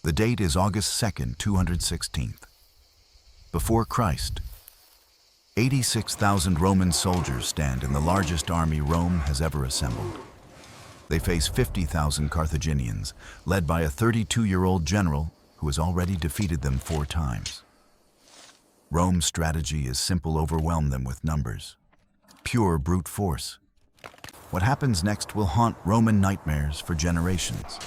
The date is August 2nd, 216th. Before Christ, 86,000 Roman soldiers stand in the largest army Rome has ever assembled. They face 50,000 Carthaginians, led by a 32-year-old general who has already defeated them 4 times. Rome's strategy is simple: overwhelm them with numbers. Pure brute force. What happens next will haunt Roman nightmares for generations.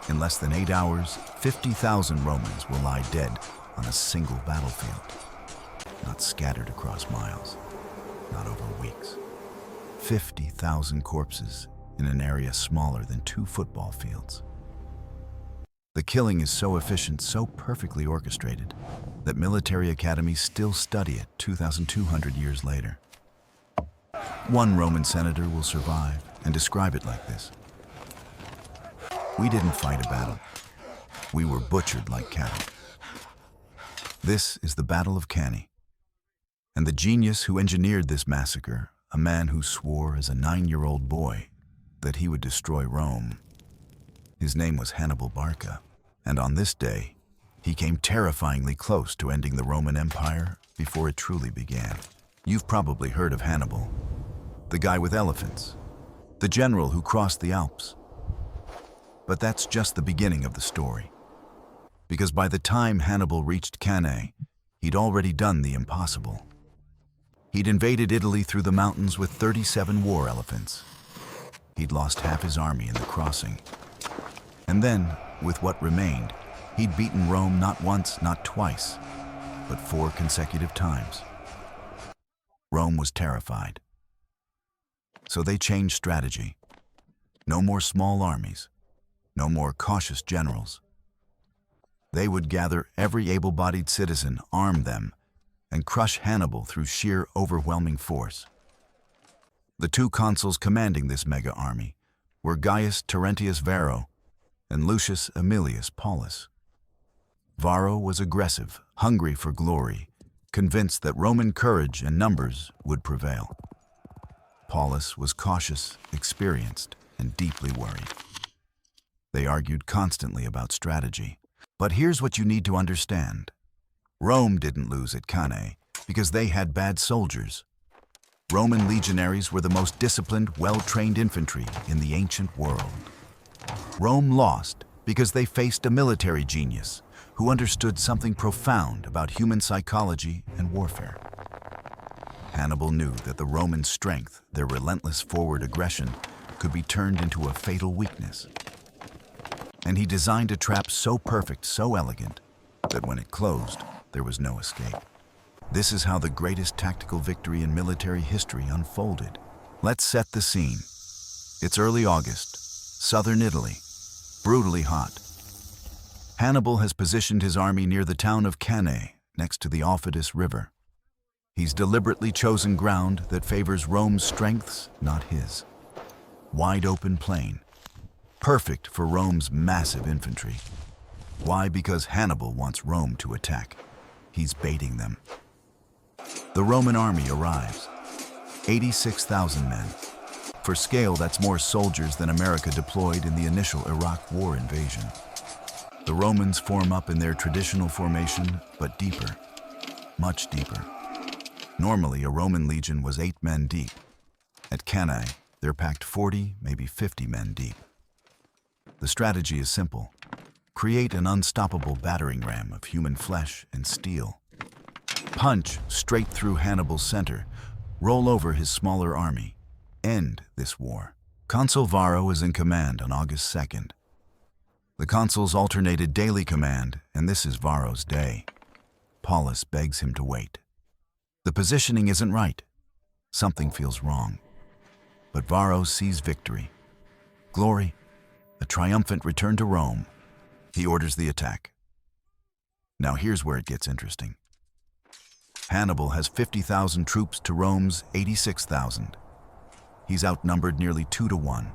In less than 8 hours, 50,000 Romans will lie dead on a single battlefield. Not scattered across miles, not over weeks. 50,000 corpses in an area smaller than 2 football fields. The killing is so efficient, so perfectly orchestrated, that military academies still study it 2,200 years later. One Roman senator will survive and describe it like this: "We didn't fight a battle. We were butchered like cattle." This is the Battle of Cannae. And the genius who engineered this massacre, a man who swore as a 9-year-old boy that he would destroy Rome. His name was Hannibal Barca, and on this day, he came terrifyingly close to ending the Roman Empire before it truly began. You've probably heard of Hannibal, the guy with elephants, the general who crossed the Alps. But that's just the beginning of the story. Because by the time Hannibal reached Cannae, he'd already done the impossible. He'd invaded Italy through the mountains with 37 war elephants. He'd lost half his army in the crossing. And then, with what remained, he'd beaten Rome not once, not twice, but 4 consecutive times. Rome was terrified. So they changed strategy. No more small armies, no more cautious generals. They would gather every able-bodied citizen, arm them, and crush Hannibal through sheer overwhelming force. The 2 consuls commanding this mega army were Gaius Terentius Varro and Lucius Aemilius Paulus. Varro was aggressive, hungry for glory, convinced that Roman courage and numbers would prevail. Paulus was cautious, experienced, and deeply worried. They argued constantly about strategy. But here's what you need to understand. Rome didn't lose at Cannae because they had bad soldiers. Roman legionaries were the most disciplined, well-trained infantry in the ancient world. Rome lost because they faced a military genius who understood something profound about human psychology and warfare. Hannibal knew that the Roman strength, their relentless forward aggression, could be turned into a fatal weakness. And he designed a trap so perfect, so elegant, that when it closed, there was no escape. This is how the greatest tactical victory in military history unfolded. Let's set the scene. It's early August, southern Italy, brutally hot. Hannibal has positioned his army near the town of Cannae, next to the Aufidus River. He's deliberately chosen ground that favors Rome's strengths, not his. Wide open plain, perfect for Rome's massive infantry. Why? Because Hannibal wants Rome to attack. He's baiting them. The Roman army arrives. 86,000 men. For scale, that's more soldiers than America deployed in the initial Iraq War invasion. The Romans form up in their traditional formation, but deeper, much deeper. Normally, a Roman legion was 8 men deep. At Cannae, they're packed 40, maybe 50 men deep. The strategy is simple. Create an unstoppable battering ram of human flesh and steel. Punch straight through Hannibal's center, roll over his smaller army. End this war. Consul Varro is in command on August 2nd. The consuls alternated daily command, and this is Varro's day. Paulus begs him to wait. The positioning isn't right. Something feels wrong. But Varro sees victory. Glory, a triumphant return to Rome. He orders the attack. Now here's where it gets interesting. Hannibal has 50,000 troops to Rome's 86,000. He's outnumbered nearly 2 to 1.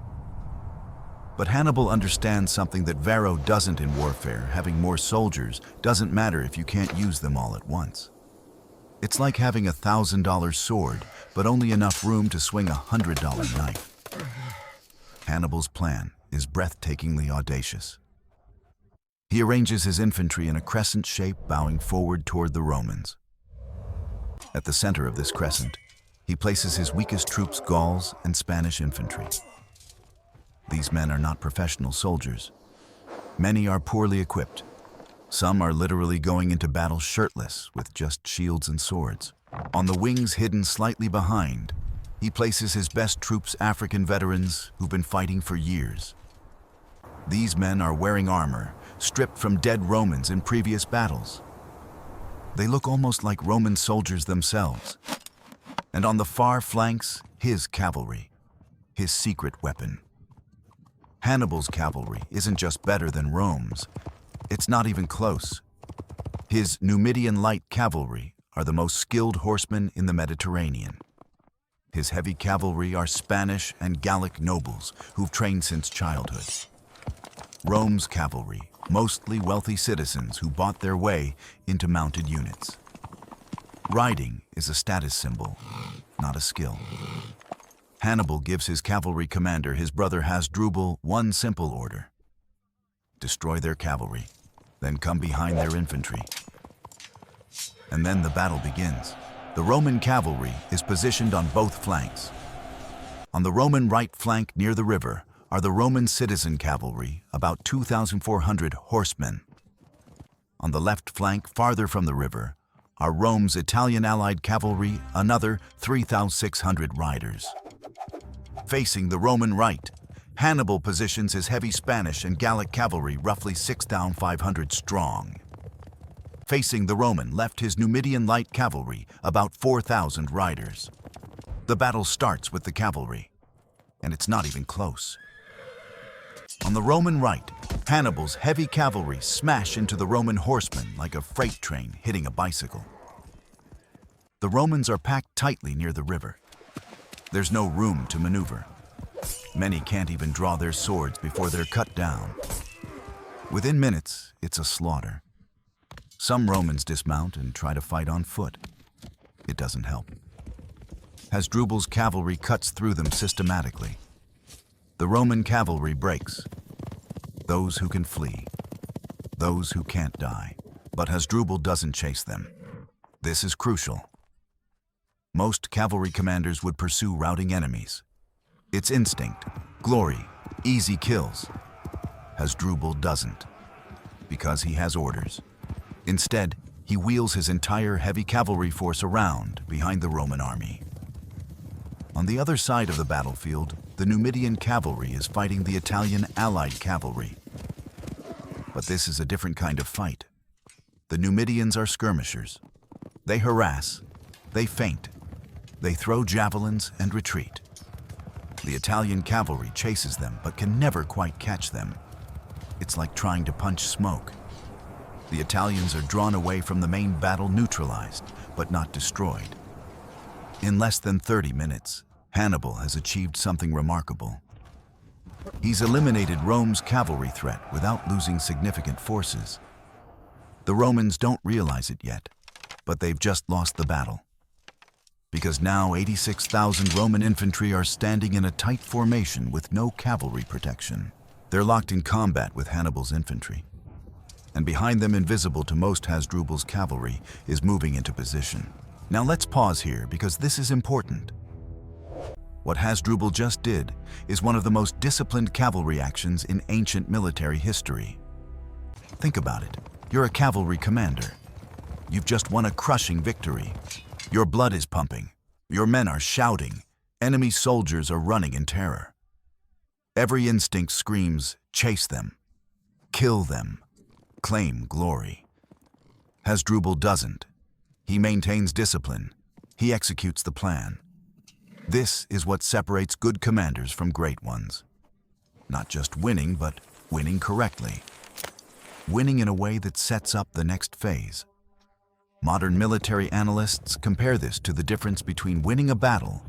But Hannibal understands something that Varro doesn't in warfare. Having more soldiers doesn't matter if you can't use them all at once. It's like having a $1,000 sword, but only enough room to swing a $100 knife. Hannibal's plan is breathtakingly audacious. He arranges his infantry in a crescent shape, bowing forward toward the Romans. At the center of this crescent, he places his weakest troops, Gauls and Spanish infantry. These men are not professional soldiers. Many are poorly equipped. Some are literally going into battle shirtless, with just shields and swords. On the wings, hidden slightly behind, he places his best troops, African veterans who've been fighting for years. These men are wearing armor, stripped from dead Romans in previous battles. They look almost like Roman soldiers themselves. And on the far flanks, his cavalry, his secret weapon. Hannibal's cavalry isn't just better than Rome's. It's not even close. His Numidian light cavalry are the most skilled horsemen in the Mediterranean. His heavy cavalry are Spanish and Gallic nobles who've trained since childhood. Rome's cavalry, mostly wealthy citizens who bought their way into mounted units. Riding is a status symbol, not a skill. Hannibal gives his cavalry commander, his brother Hasdrubal, one simple order: destroy their cavalry, then come behind their infantry. And then the battle begins. The Roman cavalry is positioned on both flanks. On the Roman right flank near the river are the Roman citizen cavalry, about 2,400 horsemen. On the left flank, farther from the river, are Rome's Italian allied cavalry, another 3,600 riders. Facing the Roman right, Hannibal positions his heavy Spanish and Gallic cavalry, roughly 6,500 strong. Facing the Roman left, his Numidian light cavalry, about 4,000 riders. The battle starts with the cavalry, and it's not even close. On the Roman right, Hannibal's heavy cavalry smash into the Roman horsemen like a freight train hitting a bicycle. The Romans are packed tightly near the river. There's no room to maneuver. Many can't even draw their swords before they're cut down. Within minutes, it's a slaughter. Some Romans dismount and try to fight on foot. It doesn't help. Hasdrubal's cavalry cuts through them systematically. The Roman cavalry breaks. Those who can flee. Those who can't die. But Hasdrubal doesn't chase them. This is crucial. Most cavalry commanders would pursue routing enemies. It's instinct, glory, easy kills. Hasdrubal doesn't, because he has orders. Instead, he wheels his entire heavy cavalry force around behind the Roman army. On the other side of the battlefield, the Numidian cavalry is fighting the Italian allied cavalry. But this is a different kind of fight. The Numidians are skirmishers. They harass, they feint, they throw javelins and retreat. The Italian cavalry chases them but can never quite catch them. It's like trying to punch smoke. The Italians are drawn away from the main battle, neutralized, but not destroyed. In less than 30 minutes, Hannibal has achieved something remarkable. He's eliminated Rome's cavalry threat without losing significant forces. The Romans don't realize it yet, but they've just lost the battle. Because now 86,000 Roman infantry are standing in a tight formation with no cavalry protection. They're locked in combat with Hannibal's infantry. And behind them, invisible to most, Hasdrubal's cavalry is moving into position. Now let's pause here because this is important. What Hasdrubal just did is one of the most disciplined cavalry actions in ancient military history. Think about it. You're a cavalry commander. You've just won a crushing victory. Your blood is pumping. Your men are shouting. Enemy soldiers are running in terror. Every instinct screams, chase them, kill them, claim glory. Hasdrubal doesn't. He maintains discipline. He executes the plan. This is what separates good commanders from great ones. Not just winning, but winning correctly. Winning in a way that sets up the next phase. Modern military analysts compare this to the difference between winning a battle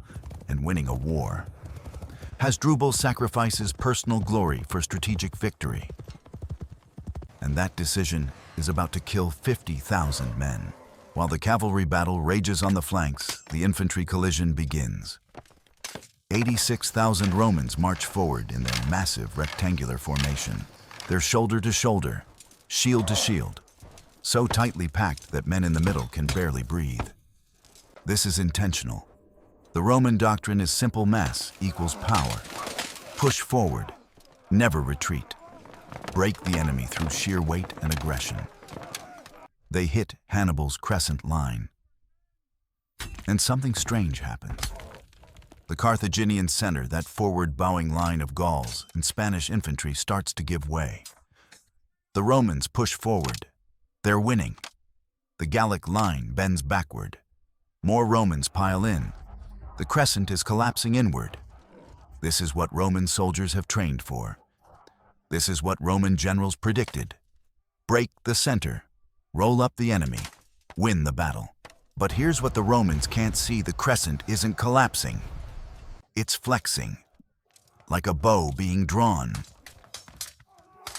and winning a war. Hasdrubal sacrifices personal glory for strategic victory. And that decision is about to kill 50,000 men. While the cavalry battle rages on the flanks, the infantry collision begins. 86,000 Romans march forward in their massive rectangular formation. They're shoulder to shoulder, shield to shield, so tightly packed that men in the middle can barely breathe. This is intentional. The Roman doctrine is simple: mass equals power. Push forward, never retreat. Break the enemy through sheer weight and aggression. They hit Hannibal's crescent line. And something strange happens. The Carthaginian center, that forward bowing line of Gauls and Spanish infantry, starts to give way. The Romans push forward. They're winning. The Gallic line bends backward. More Romans pile in. The crescent is collapsing inward. This is what Roman soldiers have trained for. This is what Roman generals predicted. Break the center, roll up the enemy, win the battle. But here's what the Romans can't see: the crescent isn't collapsing. It's flexing, like a bow being drawn.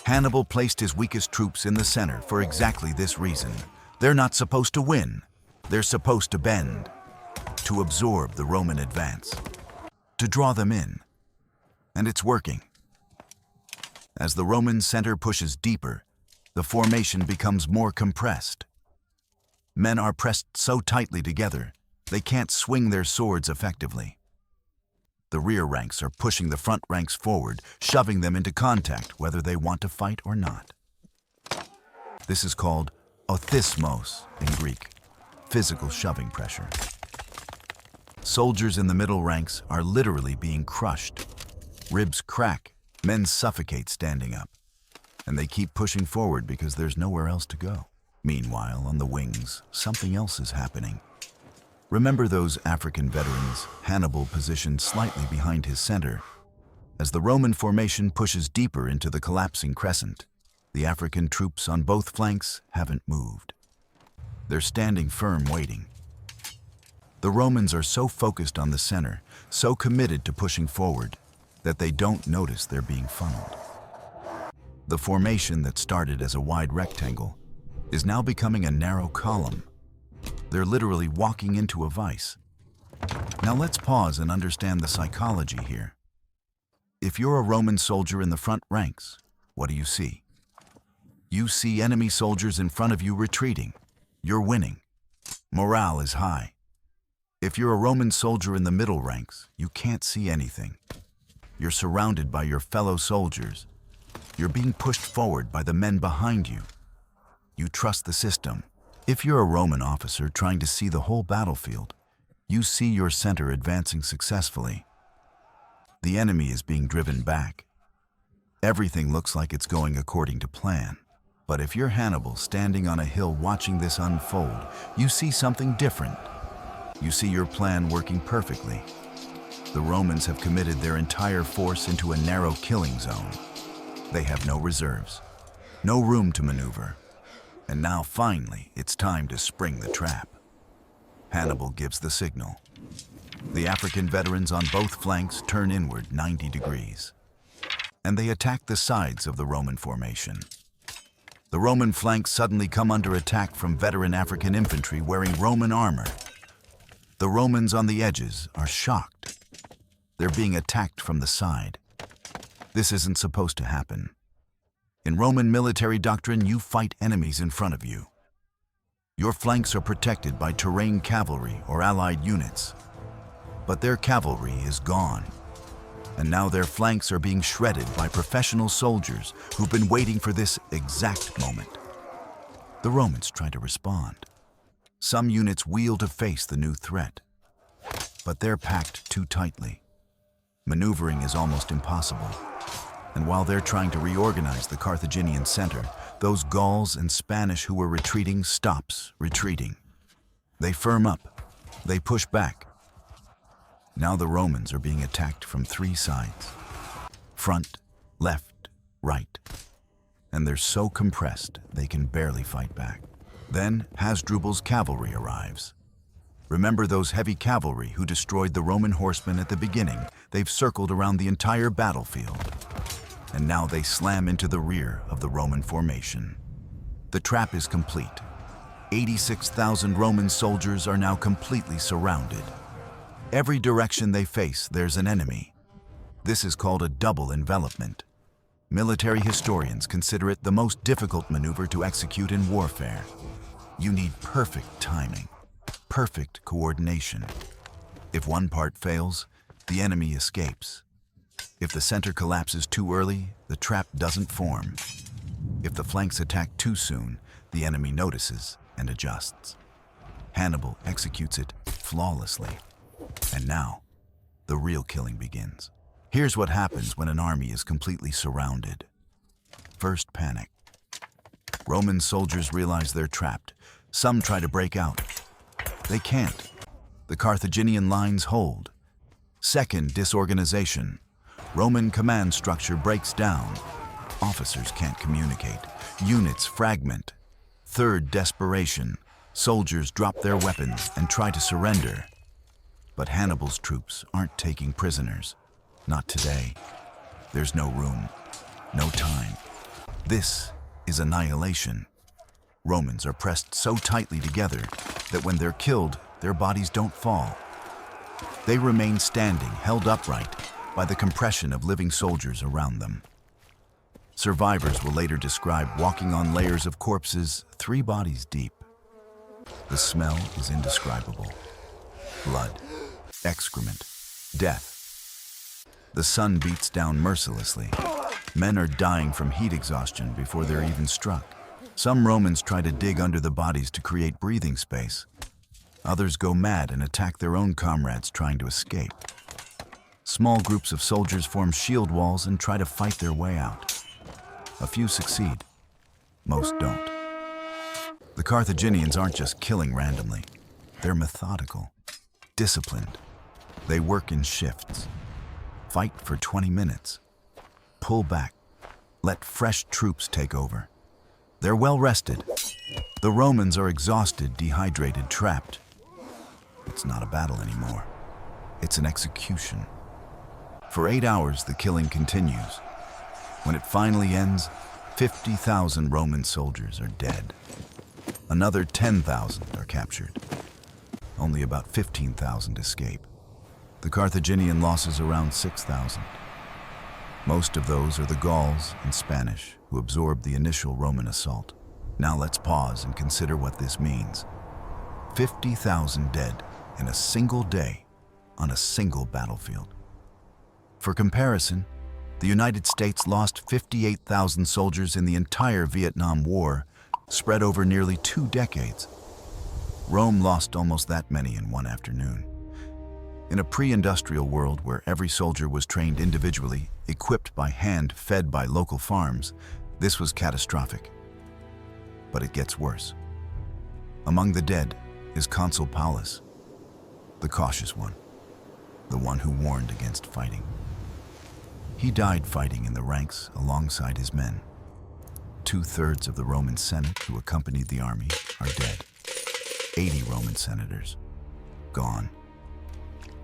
Hannibal placed his weakest troops in the center for exactly this reason. They're not supposed to win. They're supposed to bend, to absorb the Roman advance, to draw them in. And it's working. As the Roman center pushes deeper, the formation becomes more compressed. Men are pressed so tightly together, they can't swing their swords effectively. The rear ranks are pushing the front ranks forward, shoving them into contact, whether they want to fight or not. This is called othismos in Greek, physical shoving pressure. Soldiers in the middle ranks are literally being crushed. Ribs crack, men suffocate standing up, and they keep pushing forward because there's nowhere else to go. Meanwhile, on the wings, something else is happening. Remember those African veterans Hannibal positioned slightly behind his center? As the Roman formation pushes deeper into the collapsing crescent, the African troops on both flanks haven't moved. They're standing firm, waiting. The Romans are so focused on the center, so committed to pushing forward, that they don't notice they're being funneled. The formation that started as a wide rectangle is now becoming a narrow column. They're literally walking into a vise. Now let's pause and understand the psychology here. If you're a Roman soldier in the front ranks, what do you see? You see enemy soldiers in front of you retreating. You're winning. Morale is high. If you're a Roman soldier in the middle ranks, you can't see anything. You're surrounded by your fellow soldiers. You're being pushed forward by the men behind you. You trust the system. If you're a Roman officer trying to see the whole battlefield, you see your center advancing successfully. The enemy is being driven back. Everything looks like it's going according to plan. But if you're Hannibal standing on a hill watching this unfold, you see something different. You see your plan working perfectly. The Romans have committed their entire force into a narrow killing zone. They have no reserves, no room to maneuver. And now, finally, it's time to spring the trap. Hannibal gives the signal. The African veterans on both flanks turn inward 90 degrees, and they attack the sides of the Roman formation. The Roman flanks suddenly come under attack from veteran African infantry wearing Roman armor. The Romans on the edges are shocked. They're being attacked from the side. This isn't supposed to happen. In Roman military doctrine, you fight enemies in front of you. Your flanks are protected by terrain cavalry or allied units. But their cavalry is gone. And now their flanks are being shredded by professional soldiers who've been waiting for this exact moment. The Romans try to respond. Some units wheel to face the new threat. But they're packed too tightly. Maneuvering is almost impossible. And while they're trying to reorganize the Carthaginian center, those Gauls and Spanish who were retreating stops retreating. They firm up. They push back. Now the Romans are being attacked from three sides: front, left, right. And they're so compressed they can barely fight back. Then Hasdrubal's cavalry arrives. Remember those heavy cavalry who destroyed the Roman horsemen at the beginning? They've circled around the entire battlefield. And now they slam into the rear of the Roman formation. The trap is complete. 86,000 Roman soldiers are now completely surrounded. Every direction they face, there's an enemy. This is called a double envelopment. Military historians consider it the most difficult maneuver to execute in warfare. You need perfect timing, perfect coordination. If one part fails, the enemy escapes. If the center collapses too early, the trap doesn't form. If the flanks attack too soon, the enemy notices and adjusts. Hannibal executes it flawlessly. And now, the real killing begins. Here's what happens when an army is completely surrounded. First, panic. Roman soldiers realize they're trapped. Some try to break out. They can't. The Carthaginian lines hold. Second, disorganization. Roman command structure breaks down. Officers can't communicate. Units fragment. Third, desperation. Soldiers drop their weapons and try to surrender. But Hannibal's troops aren't taking prisoners. Not today. There's no room, no time. This is annihilation. Romans are pressed so tightly together that when they're killed, their bodies don't fall. They remain standing, held upright by the compression of living soldiers around them. Survivors will later describe walking on layers of corpses 3 bodies deep. The smell is indescribable. Blood, excrement, death. The sun beats down mercilessly. Men are dying from heat exhaustion before they're even struck. Some Romans try to dig under the bodies to create breathing space. Others go mad and attack their own comrades trying to escape. Small groups of soldiers form shield walls and try to fight their way out. A few succeed. Most don't. The Carthaginians aren't just killing randomly. They're methodical, disciplined. They work in shifts. Fight for 20 minutes. Pull back. Let fresh troops take over. They're well rested. The Romans are exhausted, dehydrated, trapped. It's not a battle anymore. It's an execution. For 8 hours, the killing continues. When it finally ends, 50,000 Roman soldiers are dead. Another 10,000 are captured. Only about 15,000 escape. The Carthaginian losses around 6,000. Most of those are the Gauls and Spanish who absorbed the initial Roman assault. Now let's pause and consider what this means. 50,000 dead in a single day on a single battlefield. For comparison, the United States lost 58,000 soldiers in the entire Vietnam War, spread over nearly 2 decades. Rome lost almost that many in one afternoon. In a pre-industrial world where every soldier was trained individually, equipped by hand, fed by local farms, this was catastrophic. But it gets worse. Among the dead is Consul Paulus, the cautious one, the one who warned against fighting. He died fighting in the ranks alongside his men. 2/3 of the Roman Senate who accompanied the army are dead. 80 Roman senators, gone.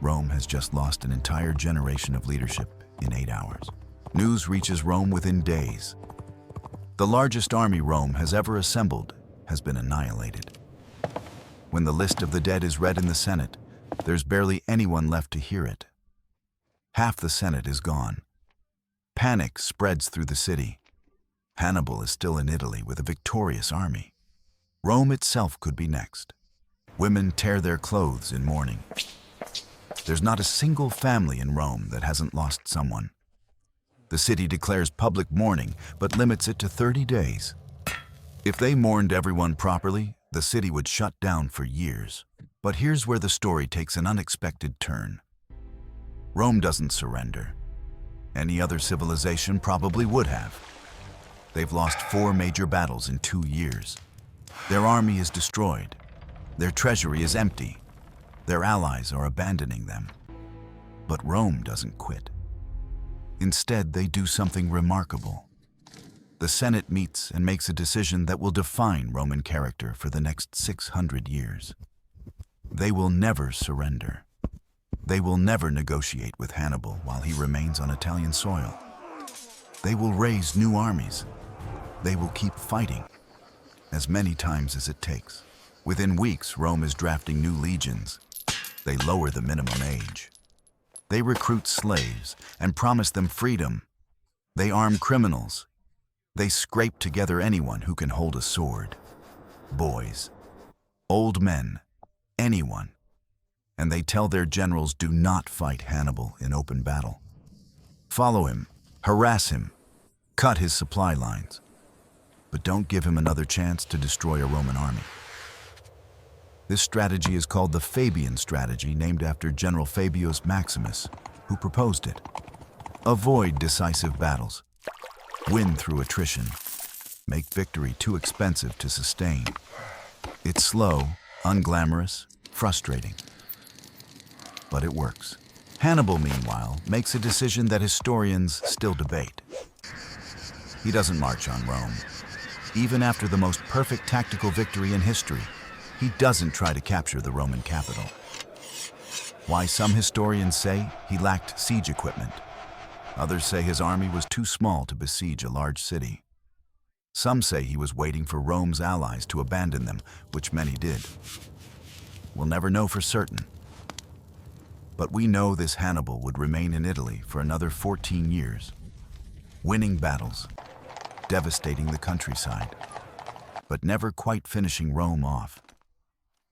Rome has just lost an entire generation of leadership in 8 hours. News reaches Rome within days. The largest army Rome has ever assembled has been annihilated. When the list of the dead is read in the Senate, there's barely anyone left to hear it. Half the Senate is gone. Panic spreads through the city. Hannibal is still in Italy with a victorious army. Rome itself could be next. Women tear their clothes in mourning. There's not a single family in Rome that hasn't lost someone. The city declares public mourning, but limits it to 30 days. If they mourned everyone properly, the city would shut down for years. But here's where the story takes an unexpected turn. Rome doesn't surrender. Any other civilization probably would have. They've lost 4 major battles in 2 years. Their army is destroyed. Their treasury is empty. Their allies are abandoning them. But Rome doesn't quit. Instead, they do something remarkable. The Senate meets and makes a decision that will define Roman character for the next 600 years. They will never surrender. They will never negotiate with Hannibal while he remains on Italian soil. They will raise new armies. They will keep fighting, as many times as it takes. Within weeks, Rome is drafting new legions. They lower the minimum age. They recruit slaves and promise them freedom. They arm criminals. They scrape together anyone who can hold a sword. Boys, old men, anyone. And they tell their generals, do not fight Hannibal in open battle. Follow him, harass him, cut his supply lines, but don't give him another chance to destroy a Roman army. This strategy is called the Fabian strategy, named after General Fabius Maximus, who proposed it. Avoid decisive battles. Win through attrition. Make victory too expensive to sustain. It's slow, unglamorous, frustrating. But it works. Hannibal, meanwhile, makes a decision that historians still debate. He doesn't march on Rome. Even after the most perfect tactical victory in history, he doesn't try to capture the Roman capital. Why, some historians say he lacked siege equipment. Others say his army was too small to besiege a large city. Some say he was waiting for Rome's allies to abandon them, which many did. We'll never know for certain. But we know this Hannibal would remain in Italy for another 14 years, winning battles, devastating the countryside, but never quite finishing Rome off.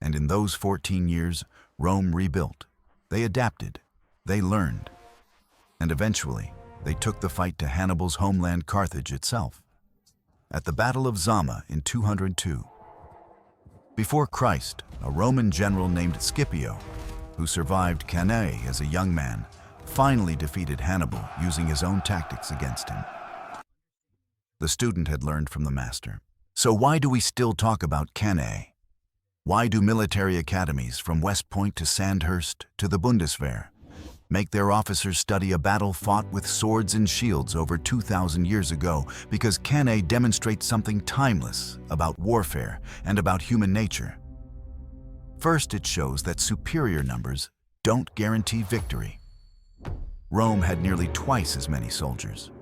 And in those 14 years, Rome rebuilt. They adapted, they learned, and eventually they took the fight to Hannibal's homeland Carthage itself, at the Battle of Zama in 202. Before Christ, a Roman general named Scipio, who survived Cannae as a young man, finally defeated Hannibal using his own tactics against him. The student had learned from the master. So why do we still talk about Cannae? Why do military academies from West Point to Sandhurst to the Bundeswehr make their officers study a battle fought with swords and shields over 2,000 years ago? Because Cannae demonstrates something timeless about warfare and about human nature. First, it shows that superior numbers don't guarantee victory. Rome had nearly twice as many soldiers.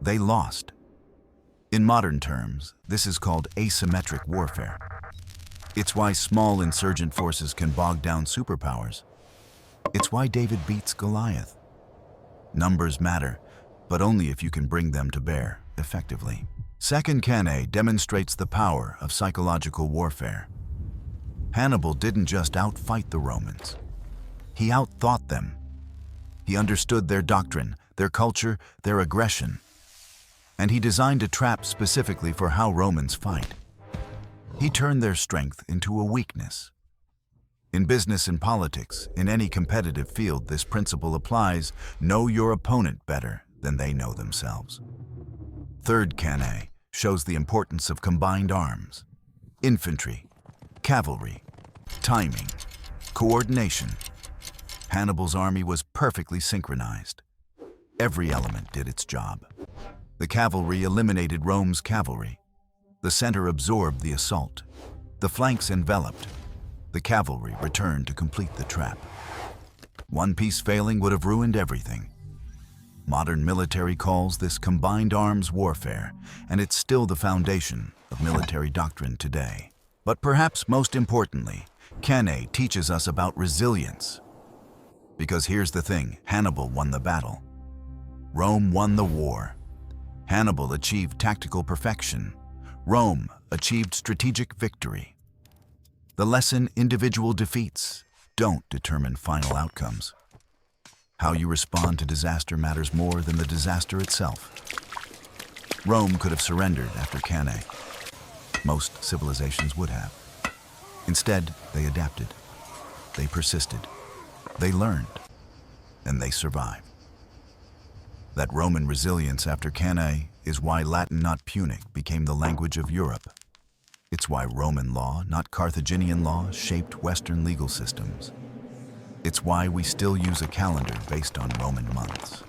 They lost. In modern terms, this is called asymmetric warfare. It's why small insurgent forces can bog down superpowers. It's why David beats Goliath. Numbers matter, but only if you can bring them to bear effectively. Second Cannae demonstrates the power of psychological warfare. Hannibal didn't just outfight the Romans. He outthought them. He understood their doctrine, their culture, their aggression. And he designed a trap specifically for how Romans fight. He turned their strength into a weakness. In business and politics, in any competitive field, this principle applies: know your opponent better than they know themselves. Third Cannae shows the importance of combined arms: infantry, cavalry, timing, coordination. Hannibal's army was perfectly synchronized. Every element did its job. The cavalry eliminated Rome's cavalry. The center absorbed the assault. The flanks enveloped. The cavalry returned to complete the trap. One piece failing would have ruined everything. Modern military calls this combined arms warfare, and it's still the foundation of military doctrine today. But perhaps most importantly, Cannae teaches us about resilience. Because here's the thing: Hannibal won the battle. Rome won the war. Hannibal achieved tactical perfection. Rome achieved strategic victory. The lesson: individual defeats don't determine final outcomes. How you respond to disaster matters more than the disaster itself. Rome could have surrendered after Cannae. Most civilizations would have. Instead, they adapted. They persisted. They learned. And they survived. That Roman resilience after Cannae is why Latin, not Punic, became the language of Europe. It's why Roman law, not Carthaginian law, shaped Western legal systems. It's why we still use a calendar based on Roman months.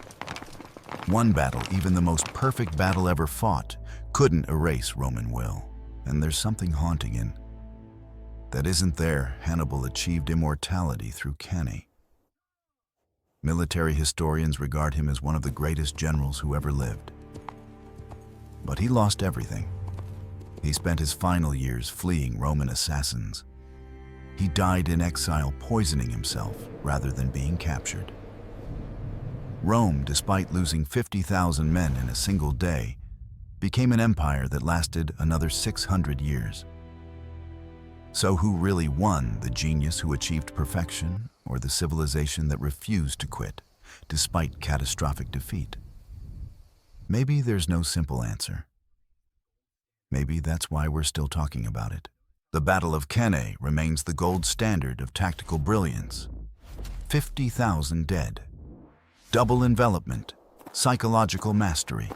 One battle, even the most perfect battle ever fought, couldn't erase Roman will. And there's something haunting in that isn't there. Hannibal achieved immortality through Cannae. Military historians regard him as one of the greatest generals who ever lived. But he lost everything. He spent his final years fleeing Roman assassins. He died in exile, poisoning himself rather than being captured. Rome, despite losing 50,000 men in a single day, became an empire that lasted another 600 years. So who really won, the genius who achieved perfection, or the civilization that refused to quit, despite catastrophic defeat? Maybe there's no simple answer. Maybe that's why we're still talking about it. The Battle of Cannae remains the gold standard of tactical brilliance. 50,000 dead. Double envelopment, psychological mastery.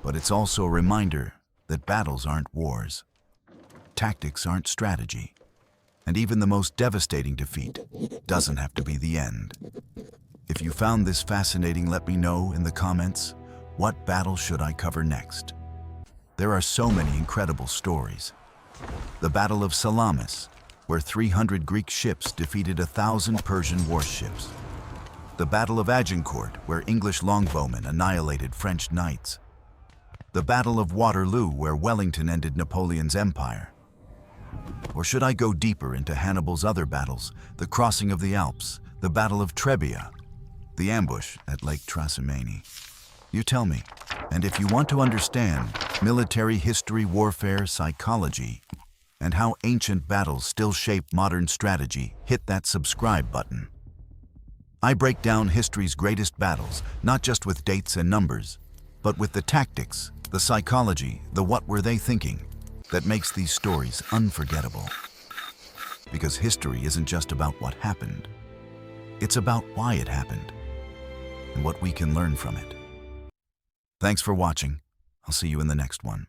But it's also a reminder that battles aren't wars. Tactics aren't strategy. And even the most devastating defeat doesn't have to be the end. If you found this fascinating, let me know in the comments. What battle should I cover next? There are so many incredible stories. The Battle of Salamis, where 300 Greek ships defeated 1,000 Persian warships. The Battle of Agincourt, where English longbowmen annihilated French knights. The Battle of Waterloo, where Wellington ended Napoleon's empire. Or should I go deeper into Hannibal's other battles, the crossing of the Alps, the Battle of Trebia, the ambush at Lake Trasimene? You tell me. And if you want to understand military history, warfare, psychology, and how ancient battles still shape modern strategy, hit that subscribe button. I break down history's greatest battles, not just with dates and numbers, but with the tactics, the psychology, the what were they thinking, that makes these stories unforgettable. Because history isn't just about what happened. It's about why it happened, and what we can learn from it. Thanks for watching. I'll see you in the next one.